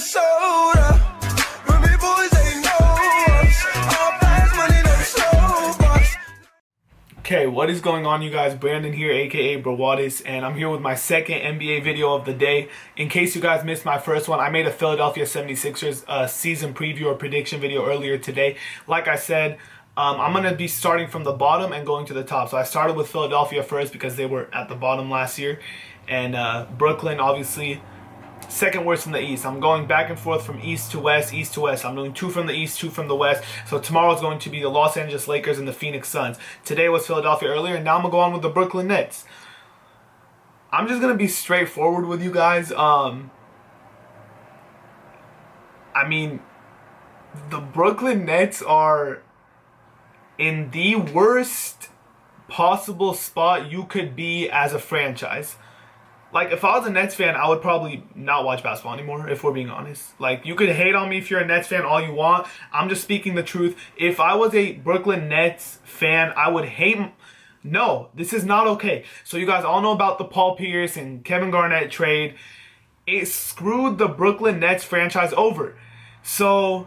Minnesota. When big boys ain't know us. All fast money, no slow bucks. Okay, what is going on, you guys? Brandon here, aka Brawadis, and I'm here with my second NBA video of the day. In case you guys missed my first one, I made a Philadelphia 76ers season preview or prediction video earlier today. Like I said, I'm going to be starting from the bottom and going to the top. So I started with Philadelphia first because they were at the bottom last year. And Brooklyn, obviously, second worst in the East. I'm going back and forth from East to West, East to West. I'm doing two from the East, two from the West. So tomorrow is going to be the Los Angeles Lakers and the Phoenix Suns. Today was Philadelphia earlier, and now I'm going to go on with the Brooklyn Nets. I'm just going to be straightforward with you guys. I mean, the Brooklyn Nets are in the worst possible spot you could be as a franchise. Like, if I was a Nets fan, I would probably not watch basketball anymore, if we're being honest. Like, you could hate on me if you're a Nets fan all you want. I'm just speaking the truth. If I was a Brooklyn Nets fan, I would hate... No, this is not okay. So you guys all know about the Paul Pierce and Kevin Garnett trade. It screwed the Brooklyn Nets franchise over. So,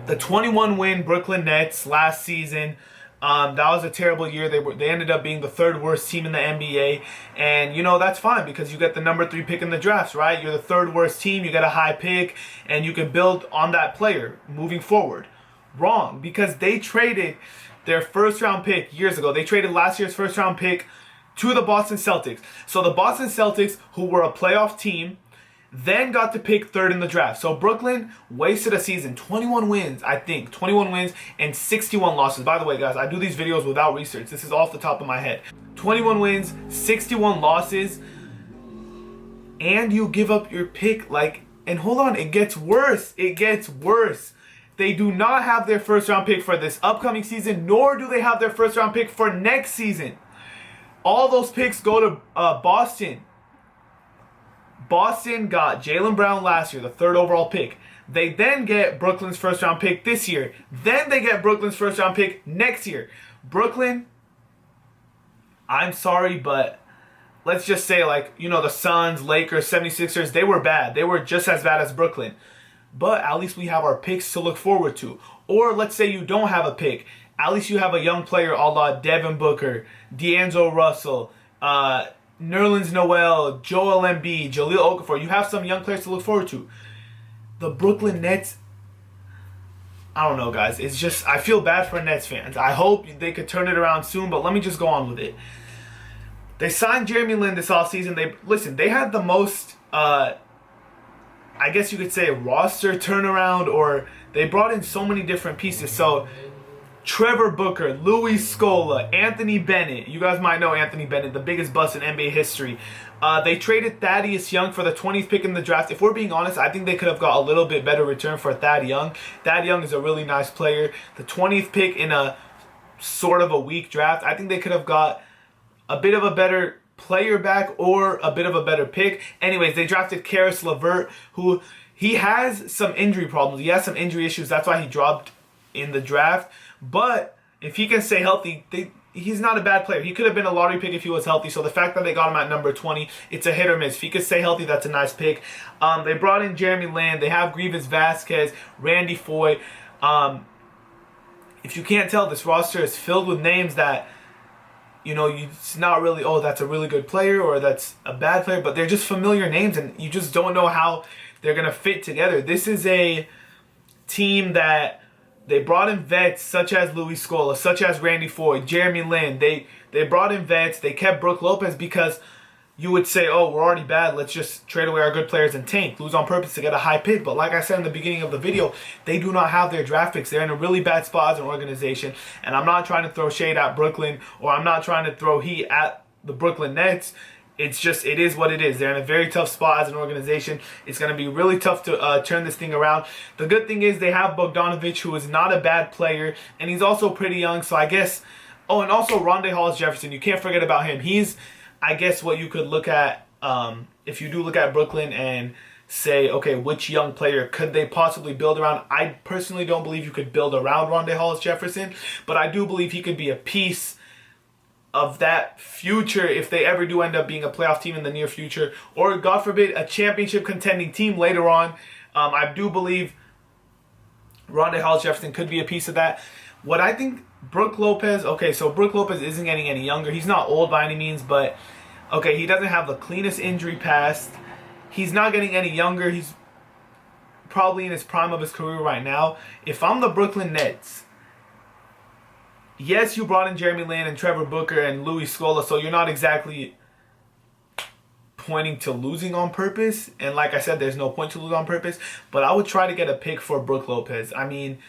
the 21-win Brooklyn Nets last season... that was a terrible year. They ended up being the third worst team in the NBA. And, you know, that's fine because you get the number 3 pick in the drafts, right? You're the third worst team. You get a high pick and you can build on that player moving forward. Wrong, because they traded their first round pick years ago. They traded last year's first round pick to the Boston Celtics. So the Boston Celtics, who were a playoff team, then got to pick third in the draft. So Brooklyn wasted a season. 21 wins, I think. 21 wins and 61 losses. By the way, guys, I do these videos without research. This is off the top of my head. 21 wins, 61 losses. And you give up your pick. Like, and hold on, it gets worse. It gets worse. They do not have their first round pick for this upcoming season, nor do they have their first round pick for next season. All those picks go to Boston. Boston got Jaylen Brown last year, the third overall pick. They then get Brooklyn's first round pick this year. Then they get Brooklyn's first round pick next year. Brooklyn, I'm sorry, but let's just say, like, you know, the Suns, Lakers, 76ers, they were bad. They were just as bad as Brooklyn. But at least we have our picks to look forward to. Or let's say you don't have a pick. At least you have a young player a la Devin Booker, D'Angelo Russell, Nerlens Noel, Joel Embiid, Jahlil Okafor. You have some young players to look forward to. The Brooklyn Nets, I don't know, guys. It's just, I feel bad for Nets fans. I hope they could turn it around soon, but let me just go on with it. They signed Jeremy Lin this offseason. They had the most, I guess you could say, roster turnaround, or they brought in so many different pieces. So, Trevor Booker, Louis Scola, Anthony Bennett. You guys might know Anthony Bennett, the biggest bust in NBA history. They traded Thaddeus Young for the 20th pick in the draft. If we're being honest, I think they could have got a little bit better return for Thad Young. Thad Young is a really nice player. The 20th pick in a sort of a weak draft, I think they could have got a bit of a better player back or a bit of a better pick. Anyways, they drafted Karis LeVert, who he has some injury problems. He has some injury issues. That's why he dropped in the draft. But if he can stay healthy, he's not a bad player. He could have been a lottery pick if he was healthy. So the fact that they got him at number 20, it's a hit or miss. If he could stay healthy, that's a nice pick. They brought in Jeremy Lin. They have Grievous Vasquez, Randy Foye. If you can't tell, this roster is filled with names that, you know, it's not really, oh, that's a really good player or that's a bad player, but they're just familiar names and you just don't know how they're going to fit together. This is a team that they brought in vets such as Louis Scola, such as Randy Foye, Jeremy Lin. They brought in vets. They kept Brook Lopez because you would say, oh, we're already bad. Let's just trade away our good players and tank. Lose on purpose to get a high pick. But like I said in the beginning of the video, they do not have their draft picks. They're in a really bad spot as an organization. And I'm not trying to throw shade at Brooklyn or I'm not trying to throw heat at the Brooklyn Nets. It's just, it is what it is. They're in a very tough spot as an organization. It's going to be really tough to turn this thing around. The good thing is they have Bogdanovic, who is not a bad player, and he's also pretty young. So I guess, oh, and also Rondae Hollis-Jefferson. You can't forget about him. He's, I guess, what you could look at if you do look at Brooklyn and say, okay, which young player could they possibly build around? I personally don't believe you could build around Rondae Hollis-Jefferson, but I do believe he could be a piece of that future if they ever do end up being a playoff team in the near future, or God forbid a championship contending team later on. I do believe Rondae Hollis-Jefferson could be a piece of that. What I think, Brook Lopez, okay, so Brook Lopez isn't getting any younger. He's not old by any means, but, okay, he doesn't have the cleanest injury past. He's not getting any younger. He's probably in his prime of his career right now. If I'm the Brooklyn Nets, yes, you brought in Jeremy Lin and Trevor Booker and Louis Scola, so you're not exactly pointing to losing on purpose. And like I said, there's no point to lose on purpose. But I would try to get a pick for Brook Lopez. I mean,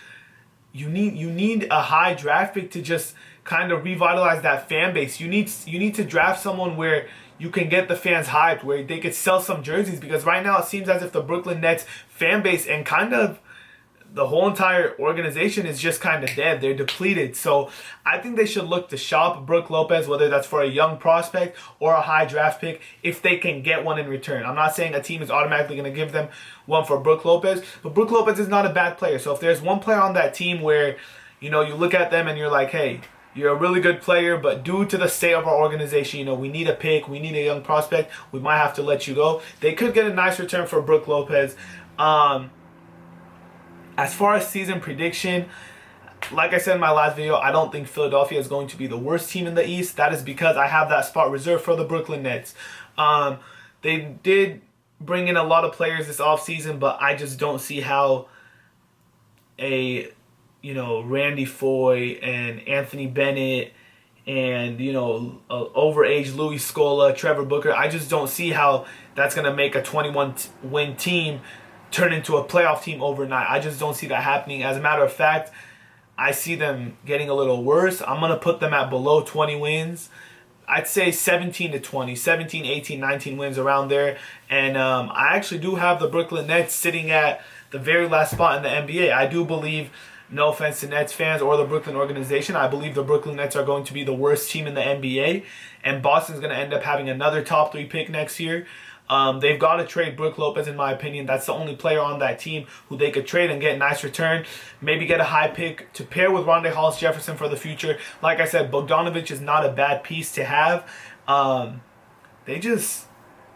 you need a high draft pick to just kind of revitalize that fan base. You need to draft someone where you can get the fans hyped, where they could sell some jerseys, because right now it seems as if the Brooklyn Nets fan base and kind of the whole entire organization is just kind of dead. They're depleted. So I think they should look to shop Brook Lopez, whether that's for a young prospect or a high draft pick, if they can get one in return. I'm not saying a team is automatically going to give them one for Brook Lopez, but Brook Lopez is not a bad player. So if there's one player on that team where, you look at them and you're like, hey, you're a really good player, but due to the state of our organization, we need a pick, we need a young prospect, we might have to let you go. They could get a nice return for Brook Lopez. As far as season prediction, like I said in my last video, I don't think Philadelphia is going to be the worst team in the East. That is because I have that spot reserved for the Brooklyn Nets. They did bring in a lot of players this offseason, but I just don't see how Randy Foye and Anthony Bennett and, overage Louis Scola, Trevor Booker, I just don't see how that's going to make a 21-win team turn into a playoff team overnight. I just don't see that happening. As a matter of fact, I see them getting a little worse. I'm going to put them at below 20 wins. I'd say 17 to 20, 17, 18, 19 wins around there. And I actually do have the Brooklyn Nets sitting at the very last spot in the NBA. I do believe, no offense to Nets fans or the Brooklyn organization, I believe the Brooklyn Nets are going to be the worst team in the NBA. And Boston's going to end up having another top 3 pick next year. They've got to trade Brook Lopez, in my opinion. That's the only player on that team who they could trade and get a nice return. Maybe get a high pick to pair with Rondae Hollis-Jefferson for the future. Like I said, Bogdanovic is not a bad piece to have.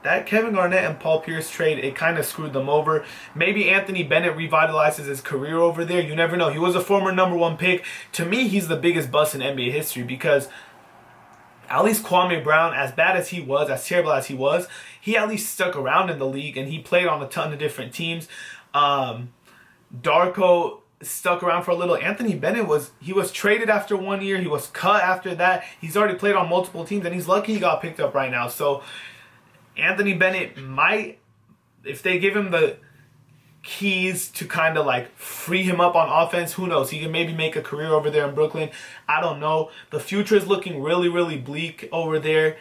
That Kevin Garnett and Paul Pierce trade, it kind of screwed them over. Maybe Anthony Bennett revitalizes his career over there. You never know. He was a former #1 pick. To me, he's the biggest bust in NBA history, because at least Kwame Brown, as bad as he was, as terrible as he was, he at least stuck around in the league and he played on a ton of different teams. Darko stuck around for a little. Anthony Bennett was traded after 1 year. He was cut after that. He's already played on multiple teams and he's lucky he got picked up right now. So Anthony Bennett might, if they give him the keys to kind of like free him up on offense, who knows, he can maybe make a career over there in Brooklyn. I don't know. The future is looking really, really bleak over there.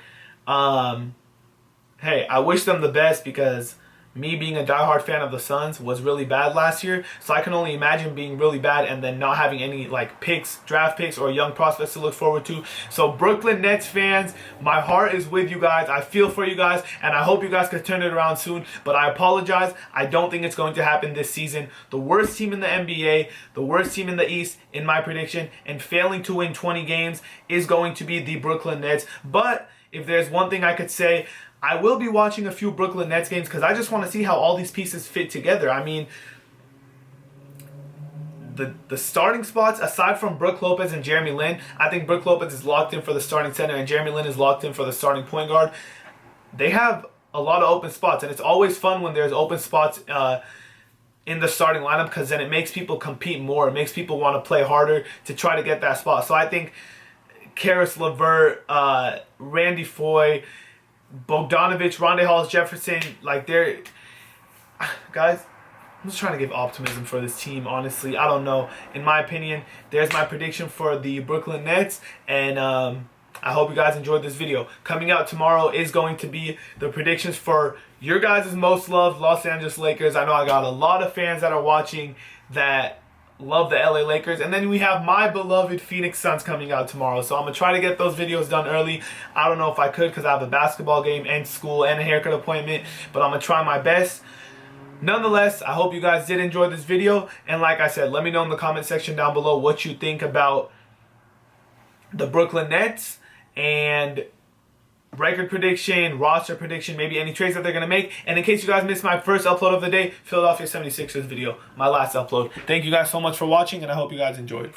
Hey, I wish them the best, because me being a diehard fan of the Suns was really bad last year, so I can only imagine being really bad and then not having any picks, draft picks, or young prospects to look forward to. So Brooklyn Nets fans, my heart is with you guys. I feel for you guys, and I hope you guys can turn it around soon. But I apologize. I don't think it's going to happen this season. The worst team in the NBA, the worst team in the East, in my prediction, and failing to win 20 games is going to be the Brooklyn Nets. But if there's one thing I could say, I will be watching a few Brooklyn Nets games, because I just want to see how all these pieces fit together. I mean, the starting spots, aside from Brook Lopez and Jeremy Lin, I think Brook Lopez is locked in for the starting center and Jeremy Lin is locked in for the starting point guard. They have a lot of open spots, and it's always fun when there's open spots in the starting lineup, because then it makes people compete more. It makes people want to play harder to try to get that spot. So I think Caris LeVert, Randy Foye, Bogdanovic, Rondae Hollis-Jefferson, guys, I'm just trying to give optimism for this team, honestly. I don't know. In my opinion, there's my prediction for the Brooklyn Nets, and I hope you guys enjoyed this video. Coming out tomorrow is going to be the predictions for your guys' most loved Los Angeles Lakers. I know I got a lot of fans that are watching that love the LA Lakers. And then we have my beloved Phoenix Suns coming out tomorrow. So I'm going to try to get those videos done early. I don't know if I could, because I have a basketball game and school and a haircut appointment. But I'm going to try my best. Nonetheless, I hope you guys did enjoy this video. And like I said, let me know in the comment section down below what you think about the Brooklyn Nets and record prediction, roster prediction, maybe any trades that they're going to make. And in case you guys missed my first upload of the day, Philadelphia 76ers video, my last upload. Thank you guys so much for watching, and I hope you guys enjoyed.